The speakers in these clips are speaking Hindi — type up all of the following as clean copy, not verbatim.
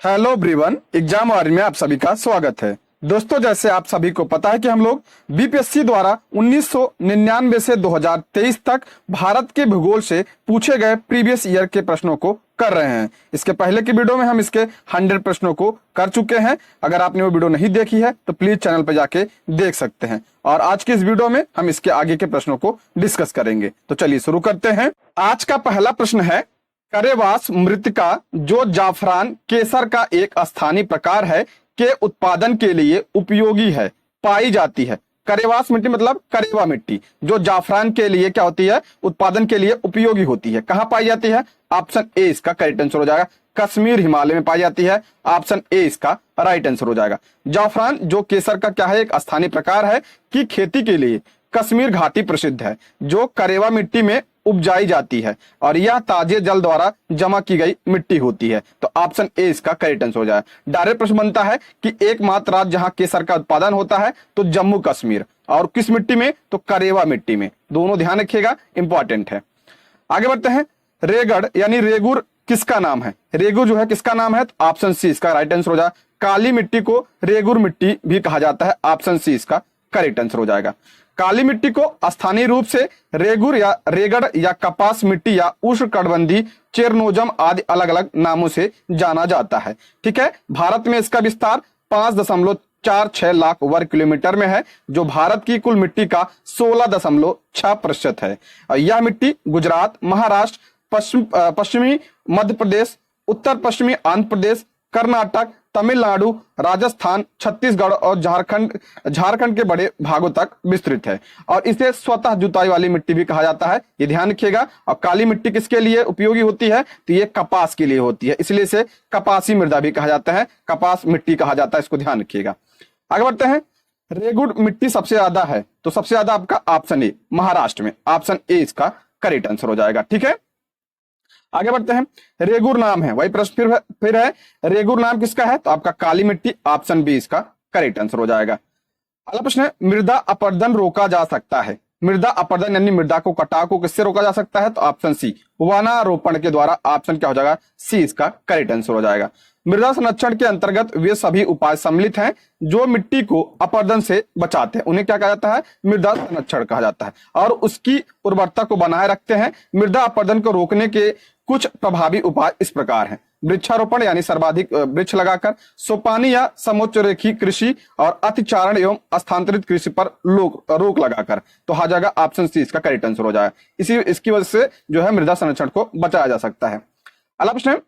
हेलो एवरीवन, एग्जाम वार में आप सभी का स्वागत है। दोस्तों, जैसे आप सभी को पता है कि हम लोग बीपीएससी द्वारा 1999 से 2023 तक भारत के भूगोल से पूछे गए प्रीवियस ईयर के प्रश्नों को कर रहे हैं। इसके पहले की वीडियो में हम इसके 100 प्रश्नों को कर चुके हैं। अगर आपने वो वीडियो नहीं देखी है तो प्लीज चैनल पर जाके देख सकते हैं। और आज की इस वीडियो में हम इसके आगे के प्रश्नों को डिस्कस करेंगे। तो चलिए शुरू करते हैं। आज का पहला प्रश्न है, करेवास मृत्तिका जो जाफरान केसर का एक स्थानीय प्रकार है के उत्पादन के लिए उपयोगी है, पाई जाती है। करेवास मिट्टी मतलब करेवा मिट्टी जो जाफरान के लिए क्या होती है, उत्पादन के लिए उपयोगी होती है, कहां पाई जाती है? ऑप्शन ए इसका करेक्ट आंसर हो जाएगा। कश्मीर हिमालय में पाई जाती है। ऑप्शन ए इसका राइट आंसर हो जाएगा। जाफरान जो केसर का क्या है, एक स्थानीय प्रकार है कि खेती के लिए कश्मीर घाटी प्रसिद्ध है जो करेवा मिट्टी में उपजाई जाती है और यह ताजे जल द्वारा जमा की गई मिट्टी होती है। तो ऑप्शन ए इसका करेक्ट आंसर हो जाएगा। डायरेक्ट प्रश्न बनता है कि एकमात्र राज्य जहां केसर का उत्पादन होता है तो जम्मू कश्मीर, और किस मिट्टी में? तो करेवा मिट्टी में। दोनों ध्यान रखिएगा, इंपॉर्टेंट है। आगे बढ़ते हैं। रेगड़ यानी रेगुर किसका नाम है? रेगुर जो है किसका नाम है? तो ऑप्शन सी इसका राइट आंसर हो जाएगा। काली मिट्टी को रेगुर मिट्टी भी कहा जाता है। ऑप्शन सी इसका करेक्ट आंसर हो जाएगा। काली मिट्टी को स्थानीय रूप से रेगुर या रेगड़ या कपास मिट्टी या उष्णकटिबंधीय चेरनोजम आदि अलग अलग नामों से जाना जाता है। ठीक है। भारत में इसका विस्तार 5.46 लाख वर्ग किलोमीटर में है जो भारत की कुल मिट्टी का 16.6% है। और यह मिट्टी गुजरात, महाराष्ट्र, पश्चिमी मध्य प्रदेश, उत्तर पश्चिमी आंध्र प्रदेश, कर्नाटक, तमिलनाडु, राजस्थान, छत्तीसगढ़ और झारखंड के बड़े भागों तक विस्तृत है। और इसे स्वतः जुताई वाली मिट्टी भी कहा जाता है, ये ध्यान रखिएगा। और काली मिट्टी किसके लिए उपयोगी होती है? तो ये कपास के लिए होती है, इसलिए इसे कपासी मृदा भी कहा जाता है, कपास मिट्टी कहा जाता है, इसको ध्यान रखिएगा। आगे बढ़ते हैं। रेगुड़ मिट्टी सबसे ज्यादा है तो सबसे ज्यादा आपका ऑप्शन ए महाराष्ट्र में। ऑप्शन ए इसका करेक्ट आंसर हो जाएगा। ठीक है। आगे बढ़ते हैं। रेगुर नाम है, वही प्रश्न फिर है, रेगुर नाम किसका है? तो आपका काली मिट्टी। ऑप्शन बी इसका करेक्ट आंसर हो जाएगा। अगला प्रश्न है, मृदा अपरदन रोका जा सकता है। मृदा अपरदन यानी मृदा को कटाव को किससे रोका जा सकता है? तो ऑप्शन सी वनारोपण के द्वारा। ऑप्शन क्या हो जाएगा? सी इसका करेक्ट आंसर हो जाएगा। मृदा संरक्षण के अंतर्गत वे सभी उपाय सम्मिलित हैं जो मिट्टी को अपरदन से बचाते हैं, उन्हें क्या कहा जाता है? मृदा संरक्षण कहा जाता है। और उसकी उर्वरता को बनाए रखते हैं। मृदा अपरदन को रोकने के कुछ प्रभावी उपाय इस प्रकार हैं: वृक्षारोपण यानी सर्वाधिक वृक्ष लगाकर, सोपानी या समोच्चरेखी कृषि और अतिचारण एवं स्थानांतरित कृषि पर रोक लगाकर। तो आ जाएगा ऑप्शन सी इसका करेक्ट आंसर हो जाएगा। इसकी वजह से जो है मृदा संरक्षण को बचाया जा सकता है। अगला प्रश्न है,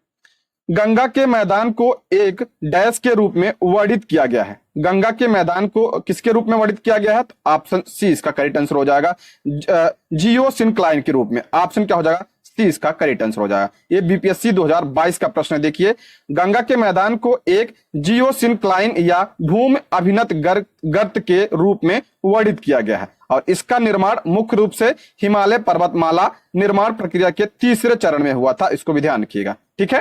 गंगा के मैदान को एक डैश के रूप में वर्णित किया गया है। गंगा के मैदान को किसके रूप में वर्णित किया गया है? तो ऑप्शन सी इसका करेक्ट आंसर हो जाएगा, जियोसिंक्लाइन के रूप में। ऑप्शन क्या हो जाएगा? सी इसका करेक्ट आंसर हो जाएगा। ये बीपीएससी 2022 का प्रश्न है। देखिए, गंगा के मैदान को एक जियोसिंक्लाइन या भूमि अभिनत गर्त के रूप में वर्णित किया गया है और इसका निर्माण मुख्य रूप से हिमालय पर्वतमाला निर्माण प्रक्रिया के तीसरे चरण में हुआ था, इसको भी ध्यान रखिएगा। ठीक है।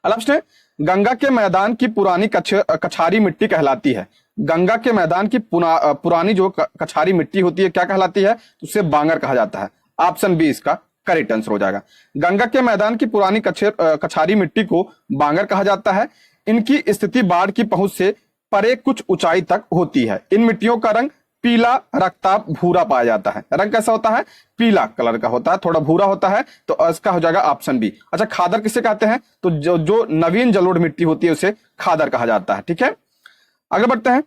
अगला प्रश्न है, गंगा के मैदान की पुरानी कछारी मिट्टी कहलाती है। गंगा के मैदान की पुरानी जो कछारी मिट्टी होती है क्या कहलाती है? तो उसे बांगर कहा जाता है। ऑप्शन बी इसका करेक्ट आंसर हो जाएगा। गंगा के मैदान की पुरानी कछारी मिट्टी को बांगर कहा जाता है। इनकी स्थिति बाढ़ की पहुंच से परे कुछ ऊंचाई तक होती है। इन मिट्टियों का रंग पीला, रक्ताभ, भूरा पाया जाता है। रंग कैसा होता है? पीला कलर का होता है, थोड़ा भूरा होता है। तो इसका हो जाएगा ऑप्शन बी। अच्छा, खादर किसे कहते हैं? तो जो नवीन जलोढ़ मिट्टी होती है उसे खादर कहा जाता है। ठीक है। आगे बढ़ते हैं।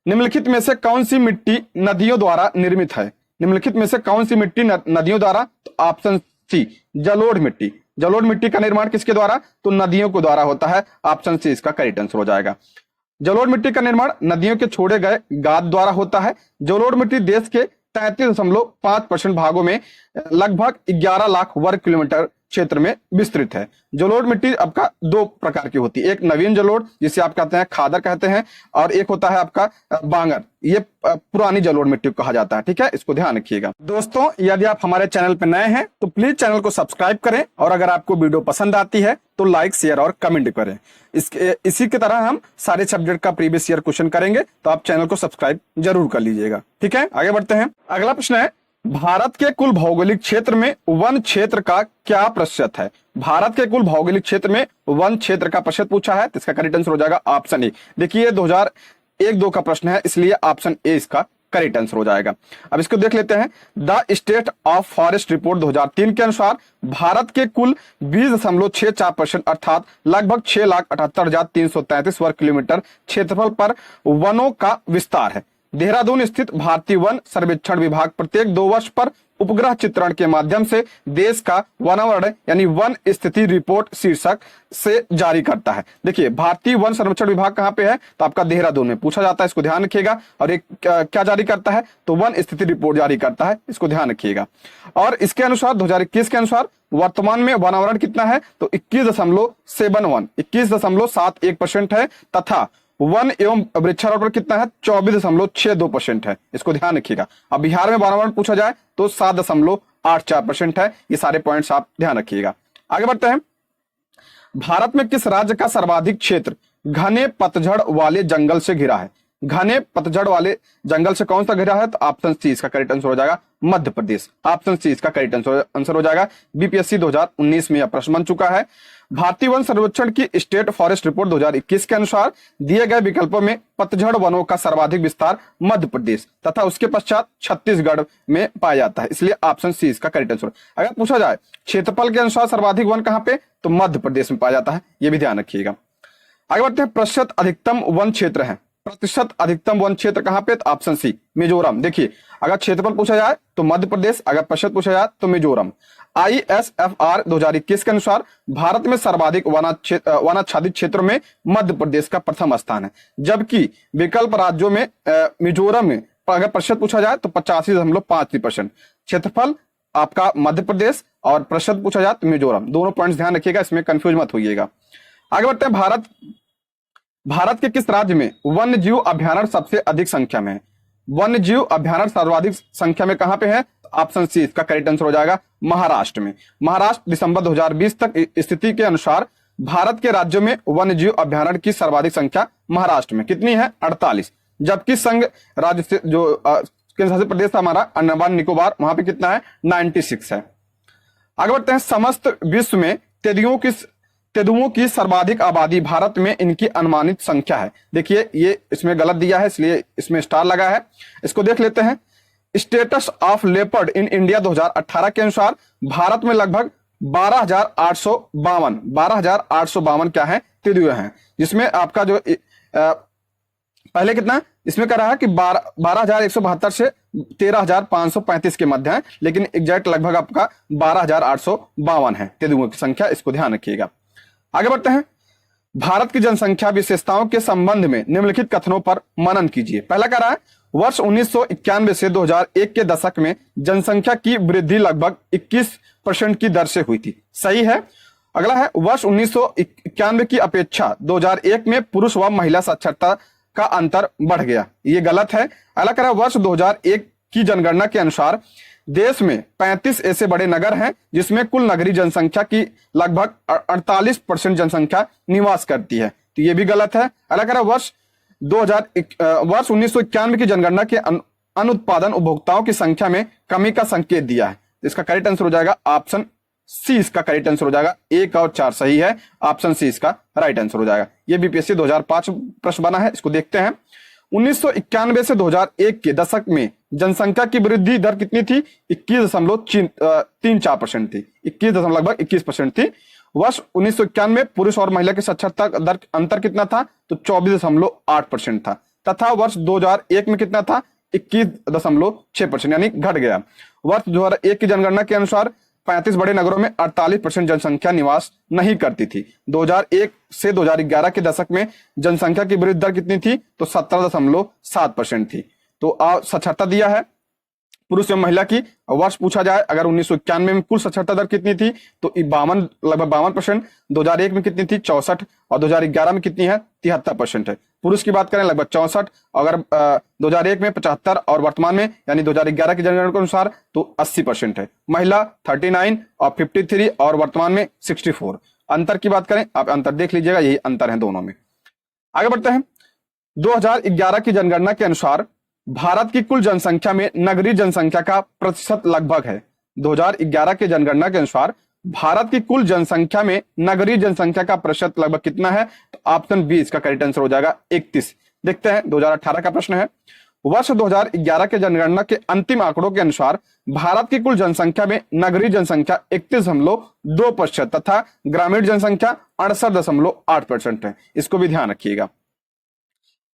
निम्नलिखित में से कौन सी मिट्टी नदियों द्वारा निर्मित है? निम्नलिखित में से कौन सी मिट्टी नदियों द्वारा? तो ऑप्शन सी जलोढ़ मिट्टी। जलोढ़ मिट्टी का निर्माण किसके द्वारा? तो नदियों के द्वारा होता है। ऑप्शन सी इसका करेक्ट आंसर हो जाएगा। जलोढ़ मिट्टी का निर्माण नदियों के छोड़े गए गाद द्वारा होता है। जलोढ़ मिट्टी देश के 33.5% भागों में लगभग 11 लाख वर्ग किलोमीटर क्षेत्र में विस्तृत है। जलोढ़ मिट्टी आपका दो प्रकार की होती है, एक नवीन जलोढ़ जिसे आप कहते हैं खादर कहते हैं, और एक होता है आपका बांगर, ये पुरानी जलोढ़ मिट्टी को कहा जाता है। ठीक है, इसको ध्यान रखिएगा। दोस्तों, यदि आप हमारे चैनल पर नए हैं तो प्लीज चैनल को सब्सक्राइब करें और अगर आपको वीडियो पसंद आती है तो लाइक, शेयर और कमेंट करें। इसी की तरह हम सारे सब्जेक्ट का प्रीवियस ईयर क्वेश्चन करेंगे, तो आप चैनल को सब्सक्राइब जरूर कर लीजिएगा। ठीक है, आगे बढ़ते हैं। अगला प्रश्न है, भारत के कुल भौगोलिक क्षेत्र में वन क्षेत्र का क्या प्रतिशत है? भारत के कुल भौगोलिक क्षेत्र में वन क्षेत्र का प्रतिशत पूछा है, तो इसका करेक्ट आंसर हो जाएगा ऑप्शन ए। देखिए 2001-2 का प्रश्न है, इसलिए ऑप्शन ए इसका करेक्ट आंसर हो जाएगा। अब इसको देख लेते हैं। The state of forest report 2003 के अनुसार भारत के कुल 20.64% अर्थात लगभग 6,78,333 वर्ग किलोमीटर क्षेत्रफल पर वनों का विस्तार है। देहरादून स्थित भारतीय वन सर्वेक्षण विभाग प्रत्येक 2 वर्ष पर उपग्रह चित्रण के माध्यम से देश का वनावरण यानी वन स्थिति रिपोर्ट शीर्षक से जारी करता है। देखिए भारतीय वन सर्वेक्षण विभाग कहाँ पे है, तो आपका देहरादून में पूछा जाता है, इसको ध्यान रखिएगा। और एक क्या जारी करता है, तो वन स्थिति रिपोर्ट जारी करता है, इसको ध्यान रखिएगा। और इसके अनुसार 2021 के अनुसार वर्तमान में वनावरण कितना है, तो 21.71% है तथा वन एवं वृक्षारोपण कितना है, 24.62% है, इसको ध्यान रखिएगा। अब बिहार में वनावरण पूछा जाए तो 7.84% है। ये सारे पॉइंट्स आप ध्यान रखिएगा। आगे बढ़ते हैं। भारत में किस राज्य का सर्वाधिक क्षेत्र घने पतझड़ वाले जंगल से घिरा है? घने पतझड़ वाले जंगल से कौन सा घिरा है, तो ऑप्शन सी इसका करेक्ट आंसर हो जाएगा मध्य प्रदेश। ऑप्शन सी इसका करेक्ट आंसर हो जाएगा। बीपीएससी 2019 में यह प्रश्न बन चुका है। भारतीय वन सर्वेक्षण की स्टेट फॉरेस्ट रिपोर्ट 2021 के अनुसार दिए गए विकल्पों में पतझड़ वनों का सर्वाधिक विस्तार मध्य प्रदेश तथा उसके पश्चात छत्तीसगढ़ में पाया जाता है, इसलिए ऑप्शन सी इसका करेक्ट आंसर। अगर पूछा जाए क्षेत्रफल के अनुसार सर्वाधिक वन कहां पे, तो मध्य प्रदेश में पाया जाता है, यह भी ध्यान रखिएगा। आगे बढ़ते हैं। प्रतिशत अधिकतम वन क्षेत्र है, प्रतिशत अधिकतम वन क्षेत्र कहां पे, तो ऑप्शन सी मिजोरम। देखिए अगर क्षेत्रफल पूछा जाए तो मध्य प्रदेश, अगर प्रतिशत पूछा जाए तो मिजोरम। ISFR 2021 के अनुसार भारत में सर्वाधिक वनाच्छादित क्षेत्रों में मध्य प्रदेश का प्रथम स्थान है, जबकि विकल्प राज्यों में मिजोरम में अगर प्रतिशत पूछा जाए तो 85.53%। क्षेत्रफल आपका मध्य प्रदेश और प्रतिशत पूछा जाए तो मिजोरम। दोनों पॉइंट्स ध्यान रखिएगा, इसमें कंफ्यूज मत होइएगा। आगे बढ़ते हैं। भारत के किस राज्य में वन्य जीव अभ्यारण्य सबसे अधिक संख्या में है? वन्य जीव अभ्यारण्य सर्वाधिक संख्या में कहां पे है, ऑप्शन सी इसका करेक्ट आंसर हो जाएगा महाराष्ट्र में। महाराष्ट्र दिसंबर 2020 तक स्थिति के अनुसार भारत के राज्यों में वन्य जीव अभ्यारण्य की सर्वाधिक संख्या महाराष्ट्र में कितनी है, 48। जबकि संघ राज्य से जो केंद्र शासित प्रदेश था हमारा अंडमान निकोबार, वहां पे कितना है, 96 है। आगे बढ़ते हैं। समस्त विश्व में तेंदुओं की सर्वाधिक आबादी भारत में इनकी अनुमानित संख्या है। देखिए ये इसमें गलत दिया है, इसलिए इसमें स्टार लगा है। इसको देख लेते हैं। Status of leopard in India 2018 के अनुसार भारत में लगभग 12,852 क्या है, तेंदुए हैं, जिसमें आपका जो पहले कितना इसमें कह रहा है कि 12,172 से 13,535 के मध्य है, लेकिन एग्जैक्ट लगभग आपका 12,852 है तेंदुओं की संख्या, इसको ध्यान रखिएगा। आगे बढ़ते हैं। भारत की जनसंख्या विशेषताओं के संबंध में निम्नलिखित कथनों पर मनन कीजिए। पहला कह रहा है वर्ष 1991 से 2001 के दशक में जनसंख्या की वृद्धि लगभग 21% की दर से हुई थी, सही है। अगला है वर्ष 1991 की अपेक्षा 2001 में पुरुष व महिला साक्षरता का अंतर बढ़ गया, ये गलत है। अगला कह रहा है वर्ष 2001 की जनगणना के अनुसार देश में 35 ऐसे बड़े नगर हैं जिसमें कुल नगरीय जनसंख्या की लगभग 48% जनसंख्या निवास करती है, तो ये भी गलत है। अगला कह रहा है वर्ष 1991 की जनगणना के अनुत्पादन उपभोक्ताओं की संख्या में कमी का संकेत दिया है, इसका करेक्ट आंसर हो जाएगा ऑप्शन सी, इसका करेक्ट आंसर हो जाएगा। 1 और 4 सही है, ऑप्शन सी इसका राइट आंसर हो जाएगा। ये बीपीएससी 2005 प्रश्न बना है, इसको देखते हैं। 1991 से 2001 के दशक में जनसंख्या की वृद्धि दर कितनी थी, 21.34% थी, 21% थी। वर्ष 1991 में पुरुष और महिला की साक्षरता दर अंतर कितना था, तो 24.8% था, तथा वर्ष 2001 में कितना था, 21.6%, यानी घट गया। वर्ष 2001 की जनगणना के अनुसार 35 बड़े नगरों में 48% जनसंख्या निवास नहीं करती थी। 2001 से 2011 के दशक में जनसंख्या की वृद्धि दर कितनी थी, तो 17.7% थी। तो साक्षरता दिया है पुरुष एवं महिला की। वर्ष पूछा जाए अगर 1991 में कुल साक्षरता दर कितनी थी, तो लगभग 52%। 2001 में कितनी थी, 64, और 2011 में कितनी है, 73% है। पुरुष की बात करें लगभग 64, अगर 2001 में 75 और वर्तमान में यानी 2011 की जनगणना के अनुसार तो 80% है। महिला 39 और 53 और वर्तमान में 64। अंतर की बात करें, आप अंतर देख लीजिएगा, यही अंतर है दोनों में। आगे बढ़ते हैं। 2011 की जनगणना के अनुसार भारत की कुल जनसंख्या में नगरीय जनसंख्या का प्रतिशत लगभग है। 2011 के जनगणना के अनुसार भारत की कुल जनसंख्या में नगरीय जनसंख्या का प्रतिशत लगभग कितना है? तो ऑप्शन बी इसका करेक्ट आंसर हो जाएगा 31। देखते हैं 2018 का प्रश्न है। वर्ष 2011 के जनगणना के अंतिम आंकड़ों के अनुसार भारत की कुल जनसंख्या में नगरीय जनसंख्या 31.2% तथा ग्रामीण जनसंख्या 68.8% है। इसको भी ध्यान रखिएगा।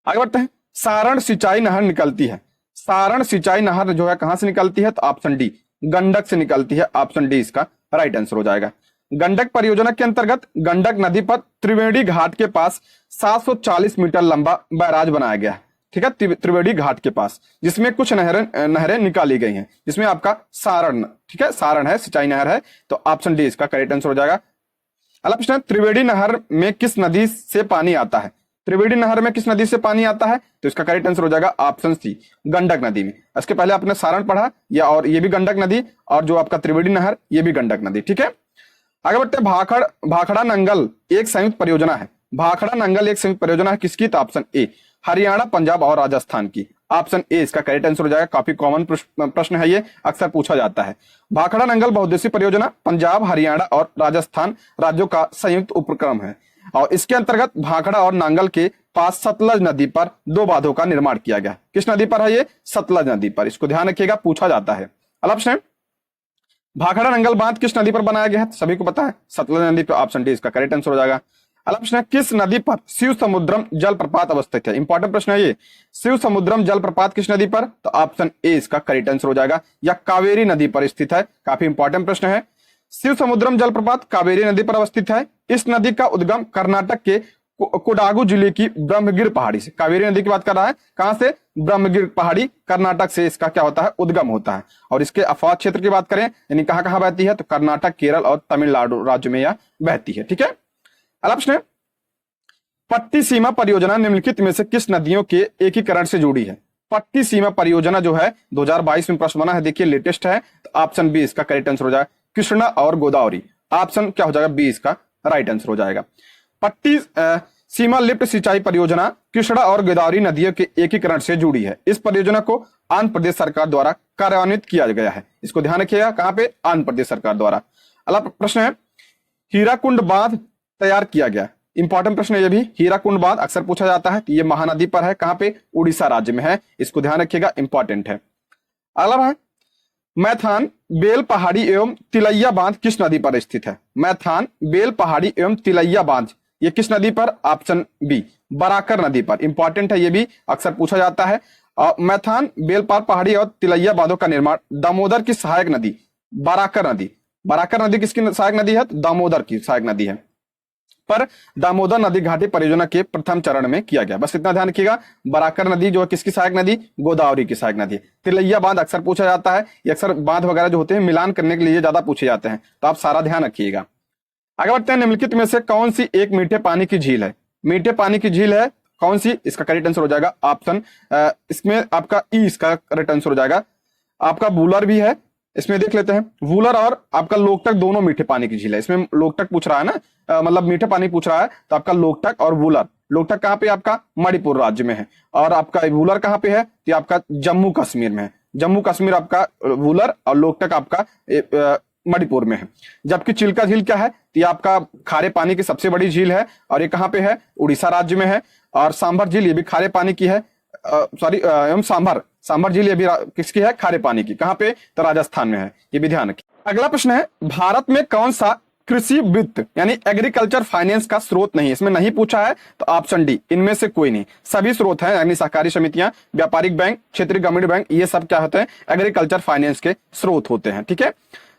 आगे बढ़ते हैं। सारण सिंचाई नहर निकलती है। सारण सिंचाई नहर जो है कहां से निकलती है? तो ऑप्शन डी गंडक से निकलती है। ऑप्शन डी इसका राइट आंसर हो जाएगा। गंडक परियोजना के अंतर्गत गंडक नदी पर त्रिवेणी घाट के पास 740 मीटर लंबा बैराज बनाया गया है। ठीक है, त्रिवेणी घाट के पास, जिसमें कुछ नहरें निकाली गई हैं, जिसमें आपका सारण, ठीक है, सारण है, सिंचाई नहर है। तो ऑप्शन डी इसका करेक्ट आंसर हो जाएगा। अगला प्रश्न है, त्रिवेणी नहर में किस नदी से पानी आता है? त्रिवेणी नहर में किस नदी से पानी आता है? तो इसका करेक्ट आंसर हो जाएगा ऑप्शन सी गंडक नदी में। इसके पहले आपने सारण पढ़ा, या और ये भी गंडक नदी, और जो आपका त्रिवेणी नहर ये भी गंडक नदी। ठीक है, आगे बढ़ते हैं। भाखड़ा नंगल एक संयुक्त परियोजना है। भाखड़ा नंगल एक संयुक्त परियोजना है किसकी? तो ऑप्शन ए हरियाणा, पंजाब और राजस्थान की। ऑप्शन ए इसका करेक्ट आंसर हो जाएगा। काफी कॉमन प्रश्न है ये, अक्सर पूछा जाता है। भाखड़ा नंगल बहुउद्देशीय परियोजना पंजाब, हरियाणा और राजस्थान राज्यों का संयुक्त उपक्रम है, और इसके अंतर्गत भाखड़ा और नांगल के पास सतलज नदी पर 2 बांधों का निर्माण किया गया। किस नदी पर है ये? सतलज नदी पर। इसको ध्यान रखिएगा, पूछा जाता है। अगला प्रश्न है, भाखड़ा नंगल बांध किस नदी पर बनाया गया है? सभी को पता है, सतलज नदी पर। ऑप्शन डी इसका करेक्ट आंसर हो जाएगा। अगला प्रश्न है, किस नदी पर शिव समुद्रम जलप्रपात अवस्थित है? इंपॉर्टेंट प्रश्न है ये। शिव समुद्रम जलप्रपात किस नदी पर? तो ऑप्शन ए इसका करेक्ट आंसर हो जाएगा। या कावेरी नदी पर स्थित है। काफी इंपॉर्टेंट प्रश्न है। शिव समुद्रम जलप्रपात कावेरी नदी पर अवस्थित है। इस नदी का उद्गम कर्नाटक के कोडागु जिले की ब्रह्मगिर पहाड़ी से। कावेरी नदी की बात कर रहा है, कहां से? ब्रह्मगिर पहाड़ी, कर्नाटक से इसका क्या होता है? उद्गम होता है। और इसके अफवाह क्षेत्र की बात करें, यानी कहां कहां बहती है? तो कर्नाटक, केरल और तमिलनाडु राज्य में यह बहती है। ठीक है, अगला प्रश्न है, पट्टी सीमा परियोजना निम्नलिखित में से किस नदियों के एकीकरण से जुड़ी है? पट्टी सीमा परियोजना जो है 2022 में प्रश्न बना है, देखिए लेटेस्ट है। तो ऑप्शन बी इसका करेक्ट आंसर हो जाएगा, कृष्णा और गोदावरी। ऑप्शन क्या हो जाएगा? बी इसका राइट आंसर हो जाएगा। पट्टी सीमा लिफ्ट सिंचाई परियोजना कृष्णा और गोदावरी नदियों के एकीकरण से जुड़ी है। इस परियोजना को आंध्र प्रदेश सरकार द्वारा कार्यान्वित किया गया है। इसको ध्यान रखिएगा, कहां पे? आंध्र प्रदेश सरकार द्वारा। अगला प्रश्न है, हीराकुंड बांध तैयार किया गया। इंपॉर्टेंट प्रश्न है ये भी। हीराकुंड बांध अक्सर पूछा जाता है, ये महानदी पर है, कहां पे? उड़ीसा राज्य में है। इसको ध्यान रखिएगा, इंपॉर्टेंट है। अगला है, मैथान बेल पहाड़ी एवं तिलैया बांध किस नदी पर स्थित है? मैथान बेल पहाड़ी एवं तिलैया बांध ये किस नदी पर? ऑप्शन बी बराकर नदी पर। इंपॉर्टेंट है ये भी, अक्सर पूछा जाता है। मैथान बेलपार पहाड़ी और तिलैया बांधों का निर्माण दामोदर की सहायक नदी बराकर नदी। बराकर नदी किसकी सहायक नदी है? दामोदर की सहायक नदी है। पर दामोदर नदी घाटी परियोजना के प्रथम चरण में किया गया। बस इतना ध्यान रखिएगा। बराकर नदी जो है किसकी सहायक नदी? गोदावरी की सहायक नदी। तिलैया बांध अक्सर पूछा जाता है, ये अक्सर बांध वगैरह जो होते हैं मिलान करने के लिए ज्यादा पूछे जाते हैं, तो आप सारा ध्यान रखिएगा। आगे बढ़ते हैं, निम्नलिखित में से कौन सी एक मीठे पानी की झील है? मीठे पानी की झील है कौन सी? इसका करेक्ट आंसर हो जाएगा ऑप्शन, इसमें आपका ई इसका करेक्ट आंसर हो जाएगा। आपका वूलर भी है, इसमें देख लेते हैं। वूलर और आपका लोकटक दोनों मीठे पानी की झील है। इसमें लोकटक पूछ रहा है ना, मतलब मीठे पानी पूछ रहा है, तो आपका लोकटक और वूलर। लोकटक कहाँ पे? आपका मणिपुर राज्य में है। और आपका वूलर कहाँ पे है? तो आपका जम्मू कश्मीर में है। जम्मू कश्मीर आपका वूलर, और लोकटक आपका मणिपुर में है। जबकि चिल्का झील क्या है? तो ये आपका खारे पानी की सबसे बड़ी झील है, और ये कहाँ पे है? उड़ीसा राज्य में है। और सांभर झील ये भी खारे पानी की है, सॉरी एवं सांभर झील ये भी किसकी है? खारे पानी की। कहाँ पे? तो राजस्थान में है, ये भी ध्यान रखिए। अगला प्रश्न है, भारत में कौन सा कृषि वित्त यानी एग्रीकल्चर फाइनेंस का स्रोत नहीं? इसमें नहीं पूछा है, तो ऑप्शन डी इनमें से कोई नहीं। सभी स्रोत हैं, यानी सहकारी समितियां, व्यापारिक बैंक, क्षेत्रीय ग्रामीण बैंक, ये सब क्या होते हैं? एग्रीकल्चर फाइनेंस के स्रोत होते हैं। ठीक है,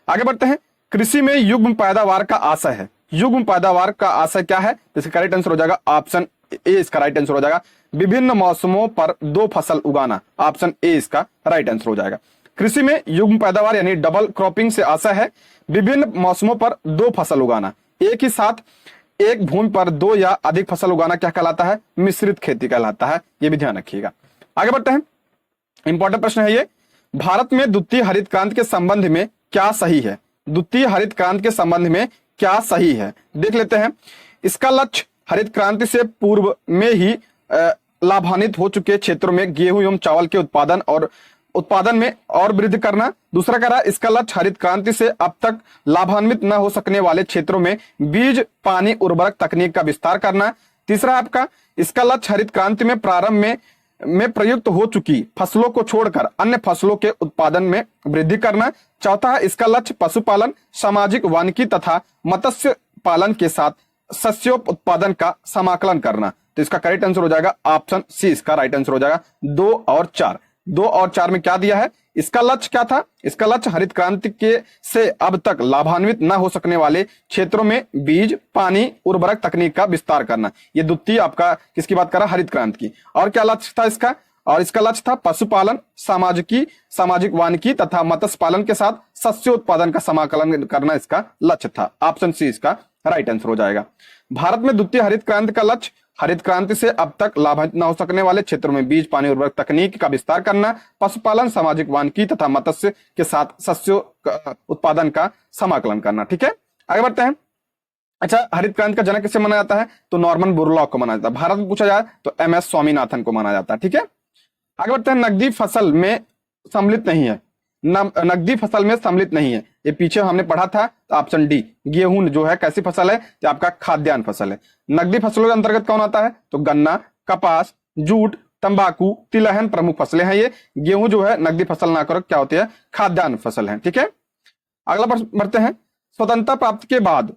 आगे बढ़ते हैं। कृषि में युग्म पैदावार का आशय है। युग्म पैदावार का आशय क्या है? इसका करेक्ट आंसर हो जाएगा ऑप्शन ए इसका राइट आंसर हो जाएगा। विभिन्न मौसमों पर 2 फसल उगाना। ऑप्शन ए इसका राइट आंसर हो जाएगा। कृषि में युग्म पैदावार यानी डबल क्रॉपिंग से आशय है विभिन्न मौसमों पर 2 फसल उगाना। एक ही साथ एक भूमि पर 2 या अधिक फसल उगाना क्या कहलाता है? मिश्रित खेती कहलाता है, ये भी ध्यान रखिएगा। आगे बढ़ते हैं, इंपॉर्टेंट प्रश्न है ये। भारत में द्वितीय हरित क्रांति के संबंध में क्या सही है? द्वितीय हरित क्रांति के संबंध में क्या सही है? देख लेते हैं। इसका लक्ष्य हरित क्रांति से पूर्व में ही लाभान्वित हो चुके क्षेत्रों में गेहूं एवं चावल के उत्पादन में और वृद्धि करना। दूसरा कह रहा है इसका लक्ष्य हरित क्रांति से अब तक लाभान्वित न हो सकने वाले क्षेत्रों में बीज, पानी, उर्वरक तकनीक का विस्तार करना। तीसरा आपका इसका लक्ष्य हरित क्रांति में प्रारंभ में प्रयुक्त हो चुकी फसलों को छोड़कर अन्य फसलों के उत्पादन में वृद्धि करना। चौथा है इसका लक्ष्य पशुपालन, सामाजिक वानिकी तथा मत्स्य पालन के साथ शस्योत्पादन का समाकलन करना। तो इसका करेक्ट आंसर हो जाएगा ऑप्शन सी, इसका राइट आंसर हो जाएगा 2 और 4। 2 और 4 में क्या दिया है? इसका लक्ष्य क्या था? इसका लक्ष्य हरित क्रांति के से अब तक लाभान्वित न हो सकने वाले क्षेत्रों में बीज, पानी, उर्वरक तकनीक का विस्तार करना। ये द्वितीय आपका किसकी बात कर रहा है? हरित क्रांति की। और क्या लक्ष्य था इसका? और इसका लक्ष्य था पशुपालन, सामाजिक वानिकी तथा मत्स्य पालन के साथ शस्योत्पादन का समाकलन करना इसका लक्ष्य था। ऑप्शन सी इसका राइट आंसर हो जाएगा। भारत में द्वितीय हरित क्रांति का लक्ष्य हरित क्रांति से अब तक लाभान्वित न हो सकने वाले क्षेत्रों में बीज, पानी, उर्वरक तकनीक का विस्तार करना, पशुपालन, सामाजिक वानिकी तथा मत्स्य के साथ शस्यों उत्पादन का समाकलन करना। ठीक है, आगे बढ़ते हैं। अच्छा, हरित क्रांति का जनक किसे माना जाता है? तो नॉर्मन बोरलॉग को माना जाता है। भारत में पूछा जाए तो MS स्वामीनाथन को माना जाता है। ठीक है, आगे बढ़ते हैं। नकदी फसल में सम्मिलित नहीं है, नकदी फसल में सम्मिलित नहीं है, ये पीछे हमने पढ़ा था। तो ऑप्शन डी, गेहूं जो है कैसी फसल है? तो आपका खाद्यान्न फसल है। नकदी फसलों के अंतर्गत कौन आता है? तो गन्ना, कपास, जूट, तंबाकू, तिलहन प्रमुख फसलें हैं ये। गेहूं जो है नकदी फसल ना कर क्या होती है? खाद्यान्न फसल है। ठीक है, अगला बढ़ते हैं। स्वतंत्रता प्राप्ति के बाद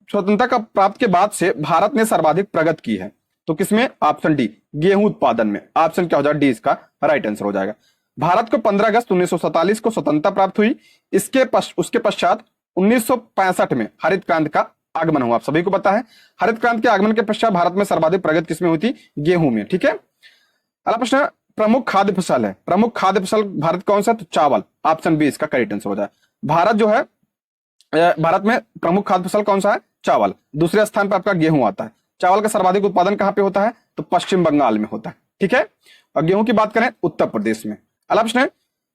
स्वतंत्रता प्राप्त के बाद से भारत ने सर्वाधिक प्रगति की है। तो किसमें? ऑप्शन डी, गेहूं उत्पादन में। ऑप्शन क्या हो जाएगा? डी इसका राइट आंसर हो जाएगा। भारत को 15 अगस्त 1947 को स्वतंत्रता प्राप्त हुई। उसके पश्चात 1965 में हरित क्रांति का आगमन हुआ। आप सभी को पता है हरित क्रांति के आगमन के पश्चात भारत में सर्वाधिक प्रगति किसमें हुई थी? गेहूं में। ठीक है, अगला प्रश्न, प्रमुख खाद्य फसल है। प्रमुख खाद्य फसल भारत कौन सा? तो चावल। ऑप्शन बी इसका करेक्ट आंसर हो जाए। भारत जो है भारत में प्रमुख खाद्य फसल कौन सा है? चावल। दूसरे स्थान पर आपका गेहूं आता है। चावल का सर्वाधिक उत्पादन कहां पे होता है? तो पश्चिम बंगाल में होता है। ठीक है, और गेहूं की बात करें उत्तर प्रदेश में। अगला प्रश्न है,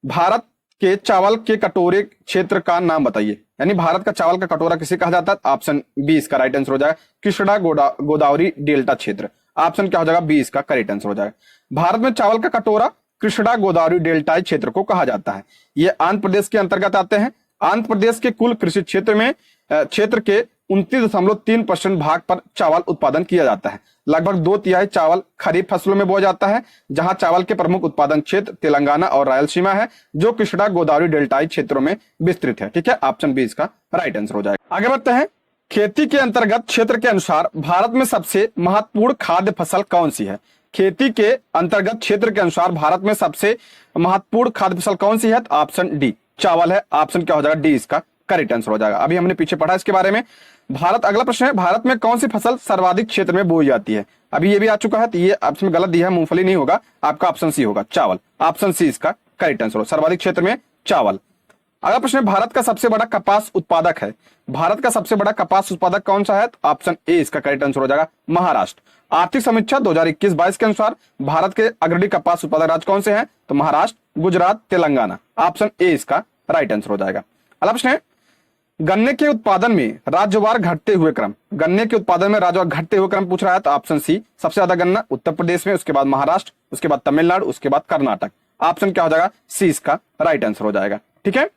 भारत के चावल के कटोरे क्षेत्र का नाम बताइए। यानी भारत का चावल का कटोरा किसे कहा जाता है? ऑप्शन बी इसका राइट आंसर हो जाएगा, कृष्णा गोदावरी डेल्टा क्षेत्र। ऑप्शन क्या हो जाएगा? बी इसका करेक्ट आंसर हो जाएगा। भारत में चावल का कटोरा कृष्णा गोदावरी डेल्टा क्षेत्र को कहा जाता है। ये आंध्र प्रदेश के अंतर्गत आते हैं। आंध्र प्रदेश के कुल कृषि क्षेत्र के 29.3% भाग पर चावल उत्पादन किया जाता है। लगभग 2/3 चावल खरीफ फसलों में बोया जाता है, जहां चावल के प्रमुख उत्पादन क्षेत्र तेलंगाना और रायलसीमा है, जो कृष्णा गोदावरी डेल्टाई क्षेत्रों में विस्तृत है। ठीक है, ऑप्शन बी इसका राइट आंसर हो जाएगा। आगे बढ़ते हैं। खेती के अंतर्गत क्षेत्र के अनुसार भारत में सबसे महत्वपूर्ण खाद्य फसल कौन सी है? खेती के अंतर्गत क्षेत्र के अनुसार भारत में सबसे महत्वपूर्ण खाद्य फसल कौन सी है? ऑप्शन डी, चावल है। ऑप्शन क्या हो जाएगा? डी इसका करेक्ट आंसर हो जाएगा। अभी हमने पीछे पढ़ा इसके बारे में। अगला प्रश्न है, भारत में कौन सी फसल सर्वाधिक क्षेत्र में बोई जाती है? अभी ये भी आ चुका है, तो ये ऑप्शन में गलत दिया है, मूंगफली नहीं होगा, आपका ऑप्शन सी होगा, चावल। ऑप्शन सी इसका करेक्ट आंसर हो, सर्वाधिक क्षेत्र में चावल। अगला प्रश्न है, भारत का सबसे बड़ा कपास उत्पादक है। भारत का सबसे बड़ा कपास उत्पादक कौन सा है? ऑप्शन ए इसका करेक्ट आंसर हो जाएगा, महाराष्ट्र। आर्थिक समीक्षा 2021-22 के अनुसार भारत के अग्रणी कपास उत्पादक राज्य कौन से हैं? तो महाराष्ट्र, गुजरात, तेलंगाना। ऑप्शन ए इसका राइट आंसर हो जाएगा। अगला प्रश्न है, गन्ने के उत्पादन में राज्यवार घटते हुए क्रम। गन्ने के उत्पादन में राज्यवार घटते हुए क्रम पूछ रहा है, तो ऑप्शन सी, सबसे ज्यादा गन्ना उत्तर प्रदेश में, उसके बाद महाराष्ट्र, उसके बाद तमिलनाडु, उसके बाद कर्नाटक। ऑप्शन क्या हो जाएगा? सी इसका राइट आंसर हो जाएगा। ठीक है,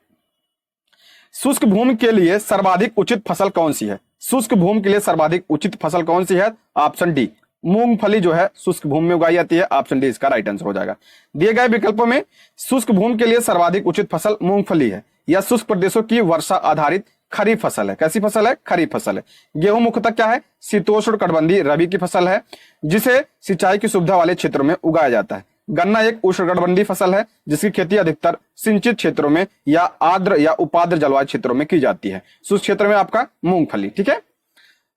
शुष्क भूमि के लिए सर्वाधिक उचित फसल कौन सी है? शुष्क भूमि के लिए सर्वाधिक उचित फसल कौन सी है? ऑप्शन डी, मूंगफली जो है शुष्क भूमि में उगाई जाती है। ऑप्शन डी इसका राइट आंसर हो जाएगा। दिए गए विकल्पों में शुष्क भूमि के लिए सर्वाधिक उचित फसल मूंगफली है। यह शुष्क प्रदेशों की वर्षा आधारित खरीफ फसल है। कैसी फसल है? खरीफ फसल है। गेहूं मुख्यतः क्या है? शीतोष्ण कटिबंधीय रबी की फसल है, जिसे सिंचाई की सुविधा वाले क्षेत्रों में उगाया जाता है। गन्ना एक उष्णकटिबंधीय फसल है, जिसकी खेती अधिकतर सिंचित क्षेत्रों में या आर्द्र या उपाद्र जलवायु क्षेत्रों में की जाती है। शुष्क क्षेत्र में आपका मूंगफली। ठीक है,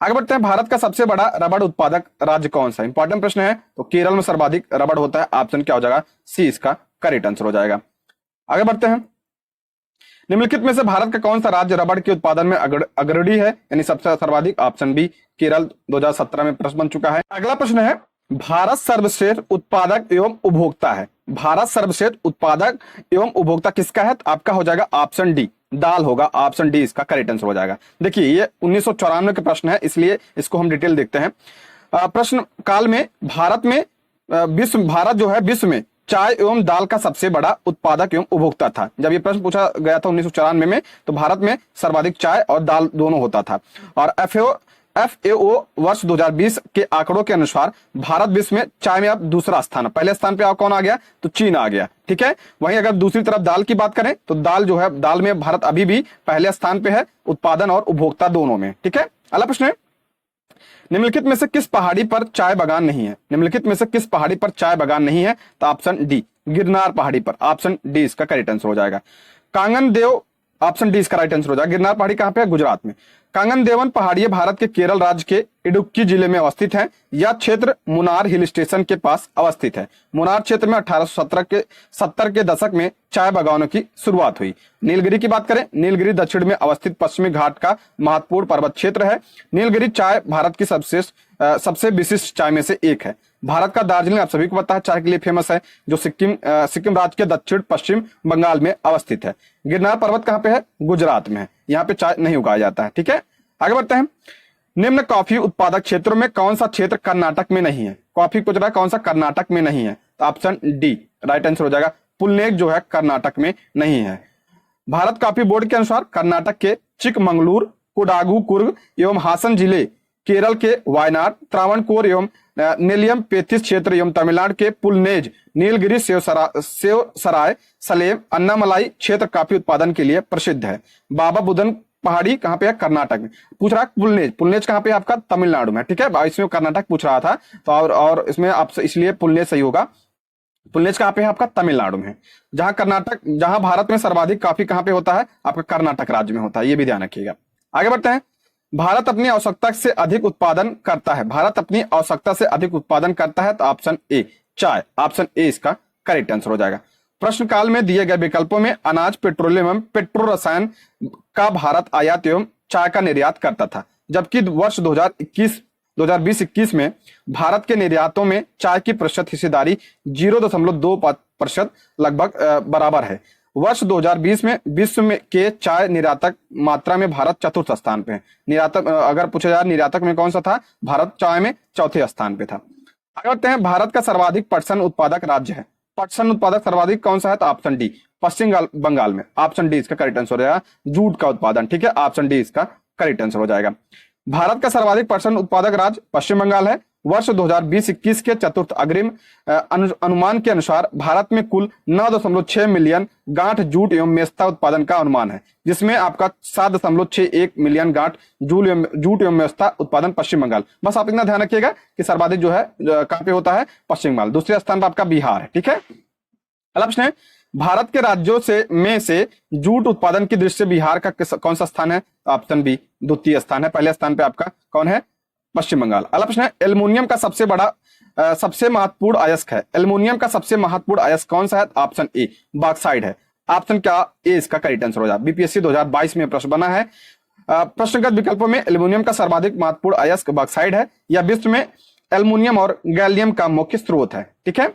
आगे बढ़ते हैं। भारत का सबसे बड़ा रबड़ उत्पादक राज्य कौन सा? इंपॉर्टेंट प्रश्न है। तो केरल में सर्वाधिक रबड़ होता है। ऑप्शन क्या हो जाएगा? सी इसका करेक्ट आंसर हो जाएगा। आगे बढ़ते हैं। निम्नलिखित में से भारत का कौन सा राज्य रबड़ के उत्पादन में अग्रणी है, यानी सबसे सर्वाधिक? Option B, Kerala. 2017 में प्रश्न बन चुका है। अगला प्रश्न है, भारत सर्वश्रेष्ठ उत्पादक एवं उपभोक्ता है। भारत सर्वश्रेष्ठ उत्पादक एवं उपभोक्ता किसका है? आपका हो जाएगा ऑप्शन डी, दाल होगा। ऑप्शन डी इसका करेक्ट आंसर हो जाएगा। देखिए, ये 1994 के प्रश्न है, इसलिए इसको हम डिटेल देखते हैं। प्रश्न काल में भारत जो है विश्व में चाय एवं दाल का सबसे बड़ा उत्पादक एवं उपभोक्ता था। जब ये प्रश्न पूछा गया था 1994 में, तो भारत में सर्वाधिक चाय और दाल दोनों होता था। और FAO वर्ष 2020 के आंकड़ों के अनुसार भारत विश्व में चाय में अब दूसरा स्थान है। पहले स्थान पे कौन आ गया? तो चीन आ गया, ठीक है। वहीं अगर दूसरी तरफ दाल की बात करें तो दाल जो है, दाल में भारत अभी भी पहले स्थान पे है, उत्पादन और उपभोक्ता दोनों में, ठीक है। अगला प्रश्न है, निम्नलिखित में से किस पहाड़ी पर चाय बागान नहीं है? निम्नलिखित में से किस पहाड़ी पर चाय बागान नहीं है? तो ऑप्शन डी, गिरनार पहाड़ी पर। ऑप्शन डी इसका करेक्ट आंसर हो जाएगा। कांगन देव, ऑप्शन डी इसका राइट आंसर हो जाएगा। गिरनार पहाड़ी कहां पे है? गुजरात में। कांगन देवन पहाड़ी भारत के केरल राज्य के इडुक्की जिले में अवस्थित है। यह क्षेत्र मुनार हिल स्टेशन के पास अवस्थित है। मुनार क्षेत्र में 1870 के दशक में चाय बागानों की शुरुआत हुई। नीलगिरी की बात करें, नीलगिरी दक्षिण में अवस्थित पश्चिमी घाट का महत्वपूर्ण पर्वत क्षेत्र है। नीलगिरी चाय भारत की सबसे विशिष्ट चाय में से एक है। भारत का दार्जिलिंग आप सभी को पता है चाय के लिए फेमस है, जो सिक्किम राज्य के दक्षिण पश्चिम बंगाल में अवस्थित है। गिरनार पर्वत कहां पे है? गुजरात में है। यहाँ पे चाय नहीं उगाया जाता है, ठीक है। आगे बढ़ते हैं। निम्न कॉफी उत्पादक क्षेत्रों में कौन सा क्षेत्र कर्नाटक में नहीं है? कॉफी को जरा कौन सा कर्नाटक में नहीं है? तो ऑप्शन डी राइट आंसर हो जाएगा। पुलनेक जो है कर्नाटक में नहीं है। भारत कॉफी बोर्ड के अनुसार कर्नाटक के चिकमंगलूर, कोडागु, कुर्ग एवं हासन जिले, केरल के वायनाड, त्रावणकोर एवं नेलियम पेथिस क्षेत्र एवं तमिलनाडु के पुलनेज, नीलगिरी, सेवसराय, सलेम, अन्नामलाई क्षेत्र कॉफी उत्पादन के लिए प्रसिद्ध है। बाबा बुदन पहाड़ी कहां पे है? कर्नाटक में। पूछ रहा है पुलनेज कहां पे है? आपका तमिलनाडु में, ठीक है। इसमें कर्नाटक पूछ रहा था, तो और इसमें आपसे इसलिए पुलनेज सही होगा। पुलनेज कहां पे है? आपका तमिलनाडु में। जहां भारत में सर्वाधिक कॉफी कहां पे होता है? आपका कर्नाटक राज्य में होता है, ये भी ध्यान रखिएगा। आगे बढ़ते हैं। भारत अपनी आवश्यकता से अधिक उत्पादन करता है। भारत अपनी आवश्यकता से अधिक उत्पादन करता है, तो ऑप्शन ए चाय, ऑप्शन ए इसका करेक्ट आंसर हो जाएगा। प्रश्न काल में दिए गए विकल्पों में अनाज, पेट्रोलियम एवं पेट्रो रसायन का भारत आयात एवं चाय का निर्यात करता था, जबकि वर्ष 2020-21 में भारत के निर्यातों में चाय की प्रतिशत हिस्सेदारी 0.2% लगभग बराबर है। वर्ष 2020 में विश्व में के चाय निर्यातक मात्रा में भारत चतुर्थ स्थान पे है। निर्यातक अगर पूछा जाए निर्यातक में कौन सा था? भारत चाय में चौथे स्थान पे था। आगे बढ़ते हैं। भारत का सर्वाधिक पटसन उत्पादक राज्य है। पटसन उत्पादक सर्वाधिक कौन सा है? तो ऑप्शन डी पश्चिम बंगाल में। ऑप्शन डी इसका करेक्ट आंसर हो जाएगा। जूट का उत्पादन, ठीक है। ऑप्शन डी इसका करेक्ट आंसर हो जाएगा। भारत का सर्वाधिक पटसन उत्पादक राज्य पश्चिम बंगाल है। वर्ष 2020-21 के चतुर्थ अग्रिम अनुमान के अनुसार भारत में कुल 9.6 मिलियन गांठ जूट एवं मेस्ता उत्पादन का अनुमान है, जिसमें आपका 7.61 मिलियन गांठ जूट एवं मेस्ता उत्पादन पश्चिम बंगाल। बस आप इतना ध्यान रखिएगा कि सर्वाधिक जो है कहां पे होता है? पश्चिम बंगाल। दूसरे स्थान पर आपका बिहार है, ठीक है। अगला प्रश्न है, भारत के राज्यों में से जूट उत्पादन की दृष्टि से बिहार का कौन सा स्थान है? ऑप्शन बी द्वितीय स्थान है। पहले स्थान पे आपका कौन है? पश्चिम बंगाल। अगला प्रश्न है, एल्युमिनियम का सबसे महत्वपूर्ण अयस्क है। एल्युमिनियम का सबसे महत्वपूर्ण अयस्क कौन सा है? ऑप्शन ए बॉक्साइट है। ऑप्शन क्या ए इसका करेक्ट आंसर हो जाए। बीपीएससी 2022 में प्रश्न बना है। प्रश्नगत विकल्पों में एल्युमिनियम का सर्वाधिक महत्वपूर्ण अयस्क बॉक्साइट है। यह विश्व में एल्युमिनियम और गैलियम का मुख्य स्रोत है, ठीक है।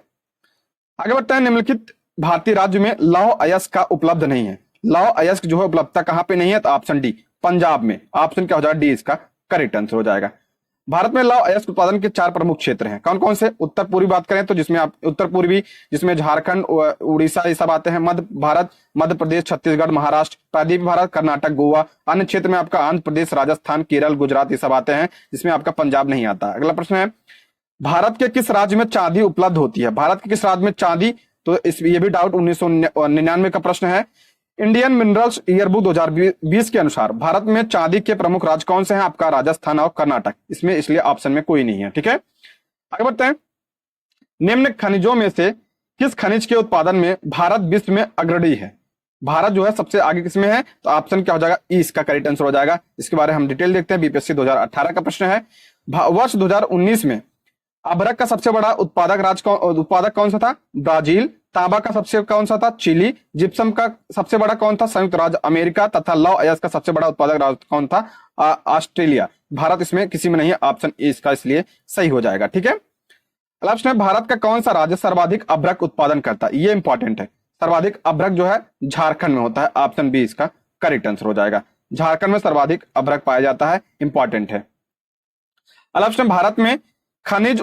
आगे बढ़ते हैं। निम्नलिखित भारतीय राज्य में लौह अयस्क का उपलब्ध नहीं है। लौह अयस्क जो है उपलब्धता कहां पे नहीं है? तो ऑप्शन डी पंजाब में। ऑप्शन क्या हो जाएगा? डी इसका करेक्ट आंसर हो जाएगा। भारत में लौह अयस्क उत्पादन के 4 प्रमुख क्षेत्र हैं। कौन कौन से? उत्तर पूर्वी बात करें तो जिसमें आप उत्तर पूर्वी, जिसमें झारखंड, उड़ीसा ये सब आते हैं। मध्य प्रदेश, छत्तीसगढ़, महाराष्ट्र, प्रायद्वीपीय भारत, कर्नाटक, गोवा। अन्य क्षेत्र में आपका आंध्र प्रदेश, राजस्थान, केरल, गुजरात ये सब आते हैं, जिसमें आपका पंजाब नहीं आता। अगला प्रश्न है, भारत के किस राज्य में चांदी उपलब्ध होती है? भारत के किस राज्य में चांदी? तो ये भी डाउट 1999 का प्रश्न है। इंडियन मिनरल्स ईयरबुक 2020 के अनुसार भारत में चांदी के प्रमुख राज्य कौन से हैं? आपका राजस्थान और कर्नाटक। इसमें इसलिए ऑप्शन में कोई नहीं है, ठीक है। आगे बढ़ते हैं। निम्न खनिजों में से किस खनिज के उत्पादन में भारत विश्व में अग्रणी है? भारत जो है सबसे आगे किसमें है? तो ऑप्शन क्या हो जाएगा? ई इसका करेक्ट आंसर हो जाएगा। इसके बारे में हम डिटेल देखते हैं। बीपीएससी 2018 का प्रश्न है। वर्ष 2019 में अभ्रक का सबसे बड़ा उत्पादक कौन सा था? ब्राजील। तांबा का सबसे कौन सा था? चिली। जिप्सम का सबसे बड़ा कौन था? संयुक्त राज्य अमेरिका। तथा लौह अयस्क का सबसे बड़ा उत्पादक राज्य कौन था? ऑस्ट्रेलिया। भारत इसमें किसी में नहीं है। ऑप्शन ए इसका इसलिए सही हो जाएगा, ठीक है। अगला प्रश्न है, भारत का कौन सा राज्य सर्वाधिक अभ्रक उत्पादन करता है? ये इंपॉर्टेंट है। सर्वाधिक अभ्रक जो है झारखंड में होता है। ऑप्शन बी इसका करेक्ट आंसर हो जाएगा। झारखंड में सर्वाधिक अभ्रक पाया जाता है, इंपॉर्टेंट है। अगला प्रश्न, भारत में खनिज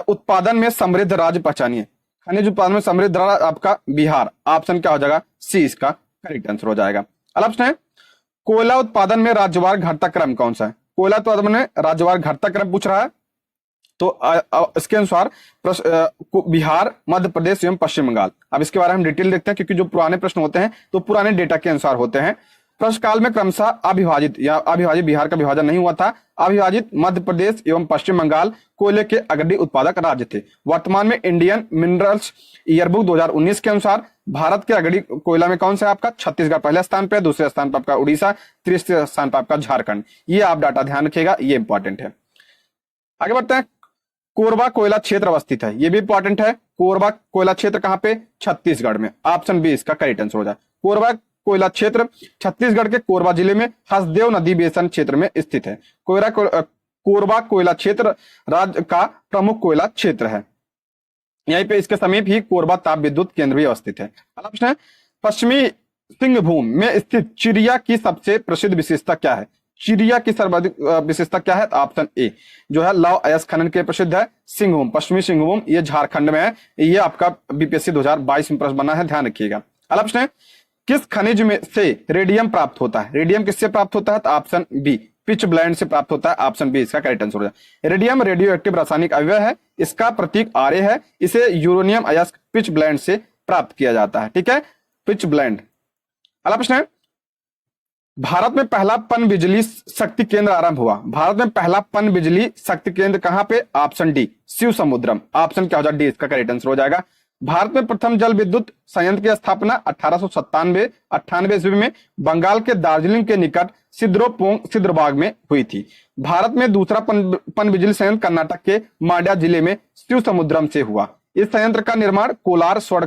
उत्पादन में समृद्ध राज्य पहचानिए। खनिज उत्पादन में समृद्ध राज्य आपका बिहार, ऑप्शन क्या हो जाएगा सी इसका करेक्ट आंसर हो जाएगा। अगला प्रश्न है कोयला उत्पादन में राज्यवार घटता क्रम कौन सा है? कोयला उत्पादन में राज्यवार घटता क्रम पूछ रहा है, तो इसके अनुसार बिहार, मध्य प्रदेश एवं पश्चिम बंगाल। अब इसके बारे में डिटेल देखते हैं, क्योंकि जो पुराने प्रश्न होते हैं तो पुराने डेटा के अनुसार होते हैं। प्रश्न काल में क्रमशः अविभाजित या अविभाजित बिहार का विभाजन नहीं हुआ था, अविभाजित मध्य प्रदेश एवं पश्चिम बंगाल कोयले के अग्रणी उत्पादक राज्य थे। वर्तमान में इंडियन मिनरल्स ईयरबुक 2019 के अनुसार भारत के अग्रणी कोयला में कौन सा है आपका? छत्तीसगढ़ पहले स्थान पे, दूसरे स्थान पर आपका उड़ीसा, तीसरे स्थान पर आपका झारखंड। ये आप डाटा ध्यान रखिएगा, ये इंपॉर्टेंट है। आगे बढ़ते हैं, कोरबा कोयला क्षेत्र अवस्थित है, ये भी इंपॉर्टेंट है। कोरबा कोयला क्षेत्र कहां पे? छत्तीसगढ़ में, ऑप्शन बी इसका करेक्ट आंसर हो जाए। कोरबा कोयला क्षेत्र छत्तीसगढ़ के कोरबा जिले में हसदेव नदी बेसिन क्षेत्र में स्थित है। कोरबा कोयला क्षेत्र राज्य का प्रमुख कोयला क्षेत्र है। यहीं पे इसके समीप ही कोरबा ताप विद्युत केंद्र भी अवस्थित है। अगला प्रश्न है पश्चिमी सिंहभूम में स्थित चिड़िया की सबसे प्रसिद्ध विशेषता क्या है? चिड़िया की सर्वाधिक विशेषता क्या है? ऑप्शन ए जो है लौह अयस्क खनन के प्रसिद्ध है सिंहभूम, पश्चिमी सिंहभूम, ये झारखंड में है। ये आपका बीपीएससी 2022 में प्रश्न बना है, ध्यान रखिएगा। अगला प्रश्न है किस खनिज में से रेडियम प्राप्त होता है? रेडियम किससे प्राप्त होता है? तो ऑप्शन बी पिच ब्लेंड से प्राप्त होता है, ऑप्शन बी इसका करेक्ट आंसर हो जाए। रेडियम रेडियो एक्टिव रासायनिक अवयव है, इसका प्रतीक आरए है, इसे यूरेनियम अयस्क पिच ब्लेंड से प्राप्त किया जाता है। ठीक है, पिच ब्लेंड। अगला प्रश्न है भारत में पहला पन बिजली शक्ति केंद्र आरंभ हुआ। भारत में पहला पन बिजली शक्ति केंद्र कहां पे? ऑप्शन डी शिव समुद्रम, ऑप्शन क्या हो जाए? डी इसका करेक्ट आंसर हो जाएगा। भारत में प्रथम जल विद्युत संयंत्र की स्थापना 1897-98 ईस्वी में बंगाल के दार्जिलिंग के निकट सिद्रोपोंग में हुई थी। भारत में दूसरा पन बिजली संयंत्र कर्नाटक के मांड्या जिले में शिव समुद्रम से हुआ। इस संयंत्र का निर्माण कोलार स्वर्ण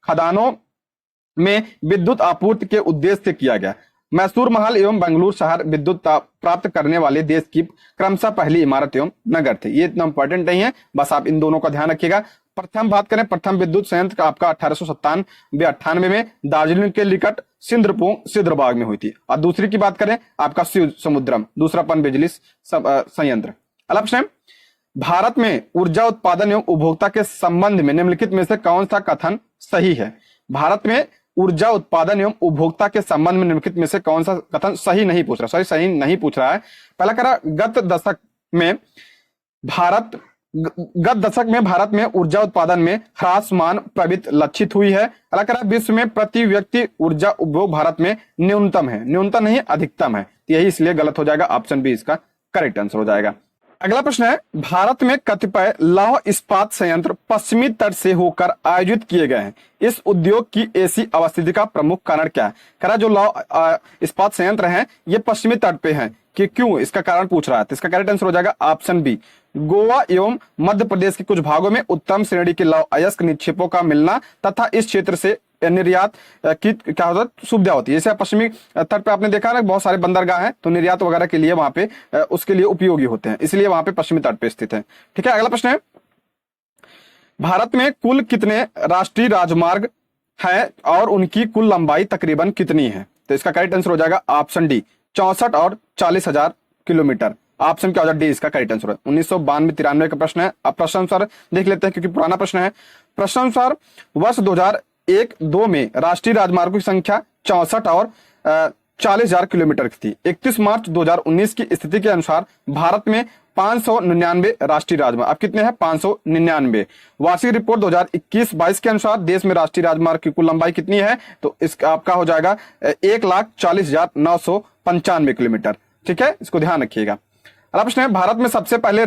खदानों में विद्युत आपूर्ति के उद्देश्य से किया गया। मैसूर महल एवं बेंगलुरु शहर विद्युत प्राप्त करने वाले देश की क्रमशः पहली इमारत एवं नगर थे। ये इतना इंपॉर्टेंट नहीं है, बस आप इन दोनों का ध्यान रखिएगा। प्रथम बात करें, प्रथम विद्युत संयंत्र का आपका 1897-98 में दार्जिलिंग के निकट सिद्रबाग में हुई थी। और दूसरी की बात करें आपका शिव समुद्रम, दूसरा पन बिजली संयंत्र। अगला प्रश्न, भारत में ऊर्जा उत्पादन एवं उपभोक्ता के संबंध में निम्नलिखित में से कौन सा कथन सही है? भारत में ऊर्जा उत्पादन एवं उपभोक्ता के संबंध में निम्नलिखित में से कौन सा कथन सही नहीं पूछ रहा, सही नहीं पूछ रहा है। पहला करा गत दशक में भारत में ऊर्जा उत्पादन में ह्रासमान प्रवृत्ति लक्षित हुई है। अगला करा विश्व में प्रति व्यक्ति ऊर्जा उपभोग भारत में न्यूनतम है, न्यूनतम नहीं अधिकतम है, यही इसलिए गलत हो जाएगा, ऑप्शन बी इसका करेक्ट आंसर हो जाएगा। अगला प्रश्न है भारत में कतिपय लौह इस्पात संयंत्र पश्चिमी तट से होकर आयोजित किए गए हैं। इस उद्योग की ऐसी अवस्थिति का प्रमुख कारण क्या है? करा जो लौह इस्पात संयंत्र हैं ये पश्चिमी तट पे हैं, कि क्यों, इसका कारण पूछ रहा है। तो इसका करेक्ट आंसर हो जाएगा ऑप्शन बी गोवा एवं मध्य प्रदेश के कुछ भागों में उत्तम श्रेणी के लौह अयस्क निक्षेपों का मिलना तथा इस क्षेत्र से निर्यात की क्या होता है सुविधा होती है। जैसे पश्चिमी तट पे आपने देखा ना बहुत सारे बंदरगाह हैं, तो निर्यात वगैरह के लिए वहां पे उसके लिए उपयोगी होते हैं, इसलिए वहां पे पश्चिमी तट पे स्थित है। ठीक है, अगला प्रश्न है भारत में कुल कितने राष्ट्रीय राजमार्ग हैं और उनकी कुल लंबाई तकरीबन कितनी है? तो इसका करेक्ट आंसर हो जाएगा ऑप्शन डी 64 और 40,000 किलोमीटर, ऑप्शन क्या हो जाएगा? डी इसका करेक्ट आंसर है। 1992-93 का प्रश्न है। अब प्रश्न अनुसार देख लेते हैं, क्योंकि पुराना प्रश्न है। प्रश्न अनुसार वर्ष 2001-2 में राष्ट्रीय राजमार्गों की संख्या 64 और 40,000 किलोमीटर की थी। 31 मार्च 2019 की स्थिति के अनुसार भारत में 599 राष्ट्रीय राजमार्ग, अब कितने हैं? 599। वार्षिक रिपोर्ट 2021-22 के अनुसार देश में राष्ट्रीय राजमार्ग की कुल लंबाई कितनी है? तो इसका आपका हो जाएगा 1,40,995 किलोमीटर। ठीक है, इसको ध्यान रखिएगा। अगला प्रश्न है भारत में सबसे पहले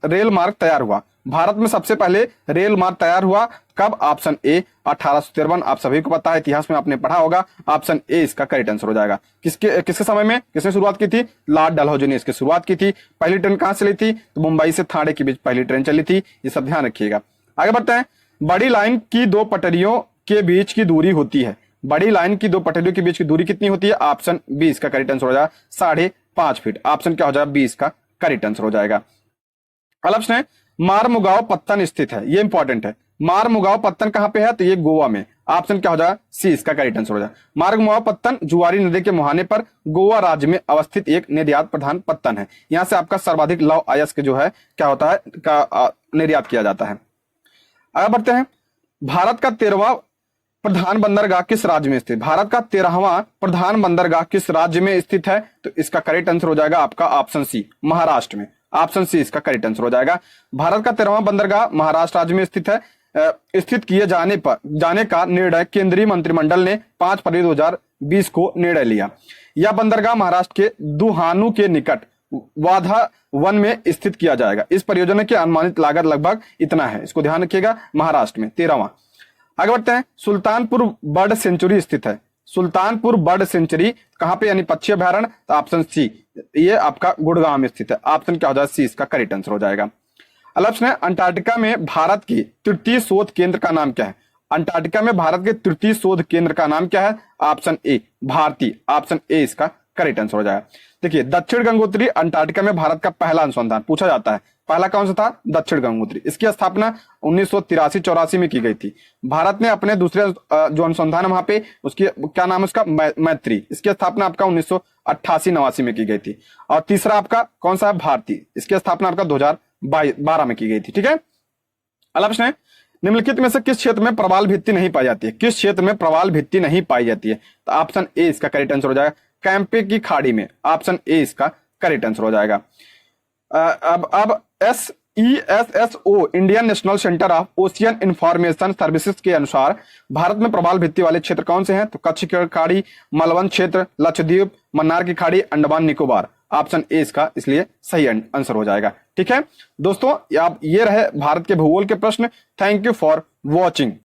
रेल मार्ग तैयार हुआ। भारत में सबसे पहले रेल मार्ग तैयार हुआ कब? ऑप्शन ए 1853, आप सभी को पता है, इतिहास में आपने पढ़ा होगा, ऑप्शन ए इसका करेक्ट आंसर हो जाएगा। किसके समय में, किसने शुरुआत की थी? लॉर्ड डलहौजी ने इसकी शुरुआत की थी। पहली ट्रेन कहां चली थी? तो मुंबई से थाने के बीच पहली ट्रेन चली थी, ये सब ध्यान रखिएगा। आगे बढ़ते हैं, बड़ी लाइन की दो पटरियों के बीच की दूरी होती है। बड़ी लाइन की दो पटरियों के बीच की दूरी कितनी होती है? ऑप्शन बी इसका करेक्ट आंसर हो जाएगा 5.5 फीट, ऑप्शन क्या हो जाएगा? बी इसका करेक्ट आंसर हो जाएगा। अगला प्रश्न है मारमुगाव पत्तन स्थित है, ये इंपॉर्टेंट है। मारमुगाव पत्तन कहां पे है? तो ये गोवा में, ऑप्शन क्या हो जाएगा? सी इसका करेक्ट आंसर हो जाएगा। मार्गमुआ पत्तन जुआरी नदी के मुहाने पर गोवा राज्य में अवस्थित एक निर्यात प्रधान पत्तन है। यहाँ से आपका सर्वाधिक लौह अयस्क जो है क्या होता है का निर्यात किया जाता है। आगे बढ़ते हैं। भारत का 13वां प्रधान बंदरगाह किस राज्य में स्थित? भारत का 13वां प्रधान बंदरगाह किस राज्य में स्थित है? तो इसका करेक्ट आंसर हो जाएगा आपका ऑप्शन सी, महाराष्ट्र में। ऑप्शन सी इसका करेक्ट आंसर हो जाएगा। भारत का 13वां बंदरगाह महाराष्ट्र राज्य में स्थित है। स्थित किए जाने का निर्णय केंद्रीय मंत्रिमंडल ने 5 फरवरी 2020 को निर्णय लिया। यह बंदरगाह महाराष्ट्र के दुहानू के निकट वाधा वन में स्थित किया जाएगा। इस परियोजना की अनुमानित लागत लगभग इतना है, इसको ध्यान रखिएगा, महाराष्ट्र में 13वां। आगे बढ़ते हैं। सुल्तानपुर बर्ड सेंचुरी स्थित है। सुल्तानपुर बर्ड सेंचुरी कहां पे, यानी पक्षी अभ्यारण्य? तो ऑप्शन सी, ये आपका गुड़गांव में स्थित है। ऑप्शन क्या हो जाएगा? सी इसका करेक्ट आंसर हो जाएगा। अगला प्रश्न है, अंटार्कटिका में भारत के तृतीय शोध केंद्र का नाम क्या है? अंटार्कटिका में भारत के तृतीय शोध केंद्र का नाम क्या है? Option A, Bharti. Option A इसका करेक्ट आंसर हो जाएगा। देखिए, दक्षिण गंगोत्री अंटार्कटिका में भारत का पहला अनुसंधान पूछा जाता है। पहला कौन सा था? दक्षिण गंगोत्री। इसकी स्थापना 1983-84 में की गई थी। भारत ने अपने दूसरे जो अनुसंधान वहां पे, उसकी क्या नाम है उसका? मैत्री। इसकी स्थापना आपका 1988-89 में की गई थी। और तीसरा आपका कौन सा है? भारती। इसकी स्थापना आपका 2012 में की गई थी। ठीक है। अगला प्रश्न है, निम्नलिखित में से किस क्षेत्र में प्रवाल भित्ति नहीं पाई जाती है? किस क्षेत्र में प्रवाल भित्ति नहीं पाई जाती है? तो ऑप्शन ए इसका करेक्ट आंसर हो जाएगा, कैंपे की खाड़ी में। ऑप्शन ए इसका करेक्ट आंसर हो जाएगा। अब SESSO Indian national centre of ocean information services के अनुसार भारत में प्रवाल भित्ति वाले क्षेत्र कौन से हैं? तो कच्छ की खाड़ी, मलवन क्षेत्र, लक्षद्वीप, मन्नार की खाड़ी, अंडमान निकोबार। ऑप्शन ए इसका इसलिए सही आंसर हो जाएगा। ठीक है दोस्तों, आप ये रहे भारत के भूगोल के प्रश्न। Thank you for watching.